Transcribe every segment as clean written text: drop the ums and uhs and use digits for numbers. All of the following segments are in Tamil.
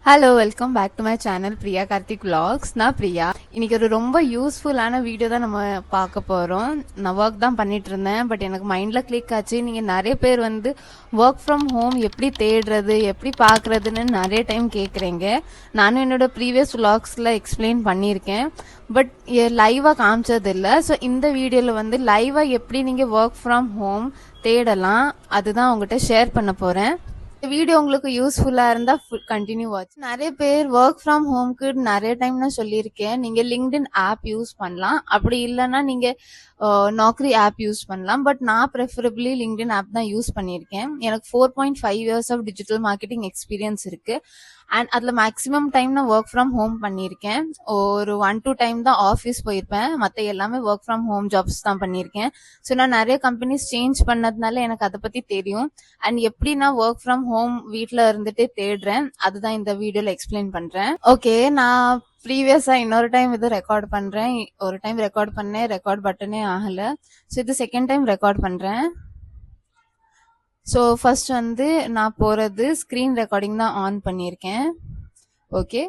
Hello welcome back to my channel Priya Karthik vlogs. நான் பிரியா. இன்னைக்கு ஒரு ரொம்ப யூஸ்ஃபுல்லான வீடியோ தான் நம்ம பார்க்க போகிறோம். நான் ஒர்க் தான் பண்ணிட்டு இருந்தேன், பட் எனக்கு மைண்டில் கிளிக் ஆச்சு. நீங்கள் நிறைய பேர் வந்து ஒர்க் ஃப்ரம் ஹோம் எப்படி தேடுறது, எப்படி பார்க்குறதுன்னு நிறைய டைம் கேட்குறீங்க. நானும் என்னோட ப்ரீவியஸ் vlogsல எக்ஸ்பிளைன் பண்ணியிருக்கேன், பட் லைவாக காமிச்சது இல்லை. ஸோ இந்த வீடியோவில் வந்து லைவாக எப்படி நீங்கள் ஒர்க் ஃப்ரம் ஹோம் தேடலாம் அதுதான் உங்கள்கிட்ட ஷேர் பண்ண போகிறேன். வீடியோ உங்களுக்கு யூஸ்ஃபுல்லா இருந்தா கண்டினியூ வாட்ச். நிறைய பேர் ஒர்க் ஃப்ரம் ஹோம்க்கு நிறைய டைம் நான் சொல்லியிருக்கேன், நீங்க லிங்க்டின் ஆப் யூஸ் பண்ணலாம், அப்படி இல்லைன்னா நீங்க நாக்ரி ஆப் யூஸ் பண்ணலாம். பட் நான் ப்ரெஃபரபிளி லிங்க்டின் ஆப் தான் யூஸ் பண்ணியிருக்கேன். எனக்கு 4.5 years of digital marketing experience இருக்கு. அண்ட் அதில் மேக்ஸிமம் டைம் நான் ஒர்க் ஃப்ரம் ஹோம் பண்ணியிருக்கேன். ஒரு 1-2 டைம் தான் ஆஃபீஸ் போயிருப்பேன், மற்ற எல்லாமே ஒர்க் ஃப்ரம் ஹோம் ஜாப்ஸ் தான் பண்ணியிருக்கேன். ஸோ நான் நிறைய கம்பெனிஸ் சேஞ்ச் பண்ணதுனால எனக்கு அதை பற்றி தெரியும். அண்ட் எப்படி நான் ஒர்க் ஃப்ரம் ஹோம் வீட்டில் இருந்துட்டு தேடுறேன் அதுதான் இந்த வீடியோவில் எக்ஸ்பிளைன் பண்ணுறேன். ஓகே, நான் ப்ரீவியஸாக இன்னொரு டைம் இது ரெக்கார்ட் பண்ணுறேன். ஒரு டைம் ரெக்கார்ட் பண்ணேன், ரெக்கார்ட் பட்டனே ஆகலை. ஸோ இது செகண்ட் டைம் ரெக்கார்ட் பண்ணுறேன். ஸோ ஃபர்ஸ்ட் வந்து நான் போகிறது ஸ்க்ரீன் ரெக்கார்டிங் தான் ஆன் பண்ணியிருக்கேன். Okay,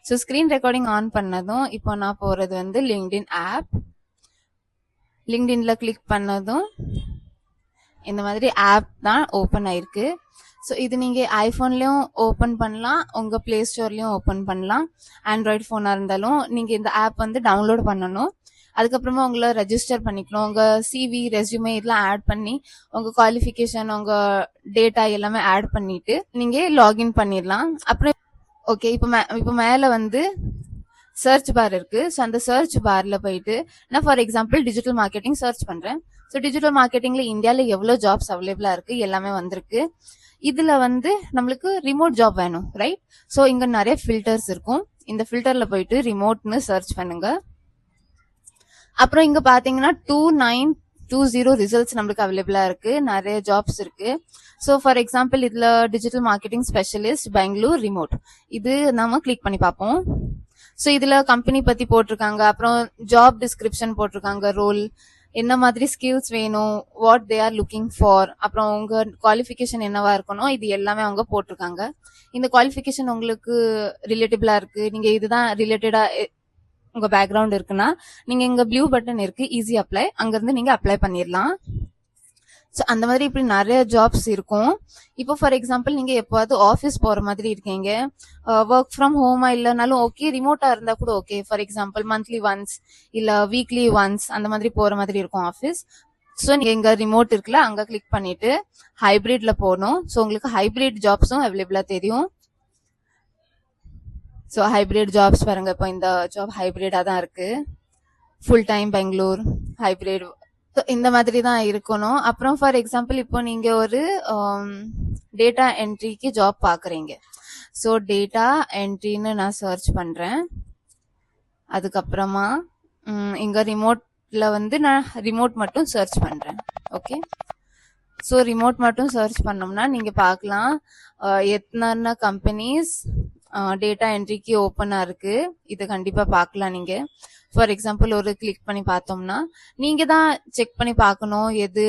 so screen recording on பண்ணதும் இப்போ நான் போகிறது வந்து லிங்க்டின் ஆப். லிங்க்டின்ல கிளிக் பண்ணதும் இந்த மாதிரி ஆப் தான் ஓப்பன் ஆயிருக்கு. ஸோ இது நீங்கள் ஐஃபோன்லேயும் ஓப்பன் பண்ணலாம், உங்கள் ப்ளே ஸ்டோர்லேயும் ஓப்பன் பண்ணலாம். ஆண்ட்ராய்டு ஃபோனாக இருந்தாலும் நீங்கள் இந்த ஆப் வந்து டவுன்லோட் பண்ணணும். அதுக்கப்புறமா உங்களை ரெஜிஸ்டர் பண்ணிக்கணும். உங்கள் சிவி, ரெஸ்யூமே இதெல்லாம் ஆட் பண்ணி உங்கள் குவாலிஃபிகேஷன், உங்கள் டேட்டா எல்லாமே ஆட் பண்ணிட்டு நீங்கள் லாகின் பண்ணிடலாம். அப்புறம் ஓகே, இப்போ மேலே வந்து சர்ச் பார் இருக்கு. ஸோ அந்த சர்ச் பார்ல போயிட்டு நான் for example digital marketing search பண்றேன். ஸோ டிஜிட்டல் மார்க்கெட்டிங்ல இந்தியாவில் எவ்வளோ ஜாப்ஸ் அவைலபிளா இருக்கு எல்லாமே வந்திருக்கு. இதுல வந்து நம்மளுக்கு ரிமோட் ஜாப் வேணும், ரைட்? ஸோ இங்க நிறைய ஃபில்டர்ஸ் இருக்கும். இந்த ஃபில்டர்ல போயிட்டு ரிமோட்னு சர்ச் பண்ணுங்க. அப்புறம் இங்க பாத்தீங்கன்னா 2920 ரிசல்ட்ஸ் நம்மளுக்கு அவைலபிளா இருக்கு. நிறைய ஜாப்ஸ் இருக்கு. ஸோ ஃபார் எக்ஸாம்பிள் இதுல digital marketing specialist Bangalore remote, இது நாம கிளிக் பண்ணி பார்ப்போம். ஸோ இதுல கம்பெனி பத்தி போட்டிருக்காங்க, அப்புறம் ஜாப் டிஸ்கிரிப்ஷன் போட்டிருக்காங்க, ரோல் என்ன மாதிரி ஸ்கில்ஸ் வேணும், what they are looking for, அப்புறம் உங்க குவாலிஃபிகேஷன் என்னவா இருக்கணும், இது எல்லாமே அவங்க போட்டிருக்காங்க. இந்த குவாலிஃபிகேஷன் உங்களுக்கு ரிலேட்டபிளா இருக்கு, நீங்க இதுதான் ரிலேட்டடா உங்க பேக்ரவுண்ட் இருக்குன்னா நீங்க இங்க ப்ளூ பட்டன் இருக்கு, ஈஸி அப்ளை, அங்க இருந்து நீங்க அப்ளை பண்ணிடலாம். ஸோ அந்த மாதிரி இப்படி நிறைய ஜாப்ஸ் இருக்கும். இப்போ ஃபார் எக்ஸாம்பிள் நீங்க எப்போவாவது ஆஃபீஸ் போற மாதிரி இருக்கீங்க, ஒர்க் ஃப்ரம் ஹோமா இல்லைனாலும் ஓகே, ரிமோட்டா இருந்தா கூட okay. For example monthly once இல்ல வீக்லி ஒன்ஸ் அந்த மாதிரி போற மாதிரி இருக்கும் ஆஃபீஸ். ஸோ நீங்க இங்க ரிமோட் இருக்குல்ல, அங்க கிளிக் பண்ணிட்டு ஹைபிரிட்ல போகணும். ஸோ உங்களுக்கு ஹைபிரிட் ஜாப்ஸும் அவைலபிளா தெரியும். ஸோ ஹைபிரிட் ஜாப்ஸ் பாருங்க, இப்போ இந்த ஜாப் ஹைபிரிடா தான் இருக்கு. ஃபுல் டைம் பெங்களூர் ஹைபிரிட் இந்த மாதிரி தான் இருக்கணும். அப்புறம் ஃபார் எக்ஸாம்பிள் இப்போ நீங்க ஒரு டேட்டா என்ட்ரிக்கு ஜாப் பாக்குறீங்க. ஸோ டேட்டா என்ட்ரின்னு நான் சர்ச் பண்றேன். அதுக்கப்புறமா இங்க ரிமோட்ல வந்து நான் ரிமோட் மட்டும் சர்ச் பண்றேன். ஓகே, ஸோ ரிமோட் மட்டும் சர்ச் பண்ணோம்னா நீங்க பார்க்கலாம் எத்தனை கம்பெனிஸ் டேட்டா என்ட்ரிக்கு ஓப்பனா இருக்கு. இது கண்டிப்பா பார்க்கலாம் நீங்க. ஃபார் எக்ஸாம்பிள் ஒரு கிளிக் பண்ணி பார்த்தோம்னா நீங்க தான் செக் பண்ணி பார்க்கணும் எது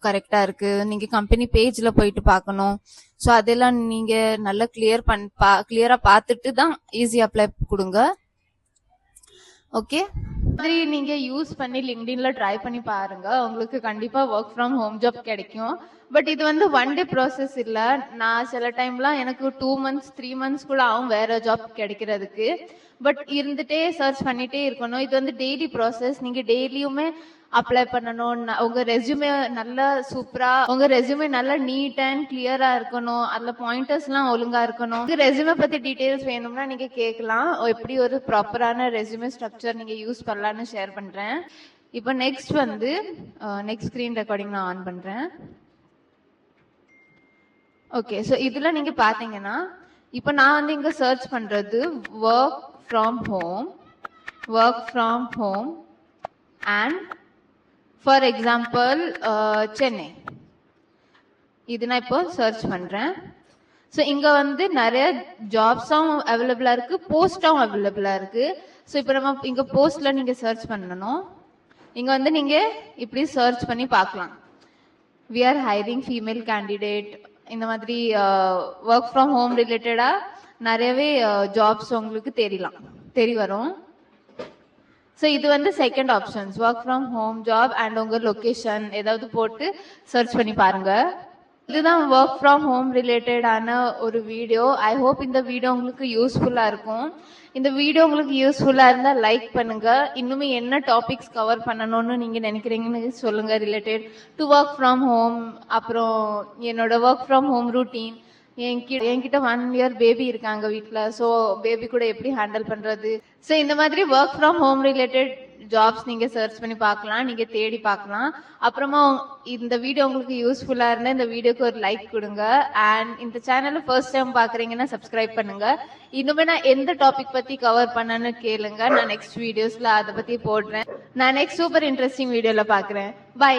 கரெக்டா இருக்கு. நீங்க கம்பெனி பேஜ்ல போயிட்டு பார்க்கணும். ஸோ அதெல்லாம் நீங்க நல்லா கிளியரா பார்த்துட்டு தான் ஈஸி அப்ளை கொடுங்க. ஓகே, மாதிரி நீங்க யூஸ் பண்ணி லிங்க்டின்ல ட்ரை பண்ணி பாருங்க, உங்களுக்கு கண்டிப்பா ஒர்க் ஃப்ரம் ஹோம் ஜாப் கிடைக்கும். பட் இது வந்து ஒன் டே ப்ராசஸ் இல்ல. நான் சில டைம்லாம் எனக்கு 2 months 3 months கூட ஆகும் வேற ஜாப் கிடைக்கிறதுக்கு. பட் இருந்துட்டே சர்ச் பண்ணிட்டே இருக்கணும். இது வந்து டெய்லி ப்ராசஸ். நீங்க டெய்லியுமே அப்ளை பண்ணணும். உங்க ரெஸ்யூமே நல்லா சூப்பரா, உங்க ரெஸ்யூமே நல்லா நீட் அண்ட் கிளியரா இருக்கணும். அதுல பாயிண்டர்ஸ் எல்லாம் ஒழுங்கா இருக்கணும். உங்க ரெஸ்யூமே பத்தி டீடைல்ஸ் வேணும்னா நீங்க கேட்கலாம். எப்படி ஒரு ப்ராப்பரான ரெஸ்யூமே ஸ்ட்ரக்சர் நீங்க யூஸ் பண்ணலாம்னு ஷேர் பண்றேன். இப்போ நெக்ஸ்ட் வந்து நெக்ஸ்ட் ஸ்கிரீன் ரெக்கார்டிங் நான் ஆன் பண்றேன். ஓகே, ஸோ இதுல நீங்க பாத்தீங்கன்னா இப்போ நான் வந்து இங்க சர்ச் பண்றது work from home and for example Chennai, இது நான் இப்போ சர்ச் பண்றேன். ஸோ இங்க வந்து நிறைய ஜாப்ஸும் அவைலபிளா இருக்கு, போஸ்டும் அவைலபிளா இருக்கு. ஸோ இப்போ நம்ம இங்க போஸ்ட்ல நீங்க சர்ச் பண்ணணும். இங்க வந்து நீங்க இப்படி சர்ச் பண்ணி பார்க்கலாம், we are hiring female candidate, இந்த மாதிரி ஒர்க் ஃப்ரம் ஹோம் ரிலேட்டடா நிறையவே ஜாப்ஸ் உங்களுக்கு தெரிய வரும். ஸோ இது வந்து second options, work from home job and உங்க லொகேஷன் ஏதாவது போட்டு சர்ச் பண்ணி பாருங்க. இதுதான் ஒர்க் ஃப்ரம் ஹோம் ரிலேட்டடான ஒரு வீடியோ. ஐ ஹோப் இந்த வீடியோ உங்களுக்கு யூஸ்ஃபுல்லா இருக்கும். இந்த வீடியோ உங்களுக்கு யூஸ்ஃபுல்லா இருந்தா லைக் பண்ணுங்க. இன்னுமே என்ன டாபிக்ஸ் கவர் பண்ணணும்னு நீங்க நினைக்கிறீங்கன்னு சொல்லுங்க related to work from home. அப்புறம் என்னோட ஒர்க் ஃப்ரம் ஹோம் ரூட்டீன், என்கிட்ட 1 இயர் பேபி இருக்காங்க வீட்டில். ஸோ பேபி கூட எப்படி ஹேண்டில் பண்றது. ஸோ இந்த மாதிரி work from home related jobs நீங்க சர்ச் பண்ணி பார்க்கலாம், நீங்க தேடி பார்க்கலாம். அப்புறமா இந்த வீடியோ உங்களுக்கு யூஸ்ஃபுல்லா இருந்தா இந்த வீடியோக்கு ஒரு லைக் கொடுங்க. அண்ட் இந்த சேனலை ஃபர்ஸ்ட் டைம் பாக்குறீங்கன்னா சப்ஸ்கிரைப் பண்ணுங்க. இன்னுமே நான் எந்த டாபிக் பத்தி கவர் பண்ணேன்னு கேளுங்க. நான் நெக்ஸ்ட் வீடியோஸ்ல அதை பத்தி போடுறேன். நான் நெக்ஸ்ட் சூப்பர் இன்ட்ரெஸ்டிங் வீடியோல பாக்குறேன். பை.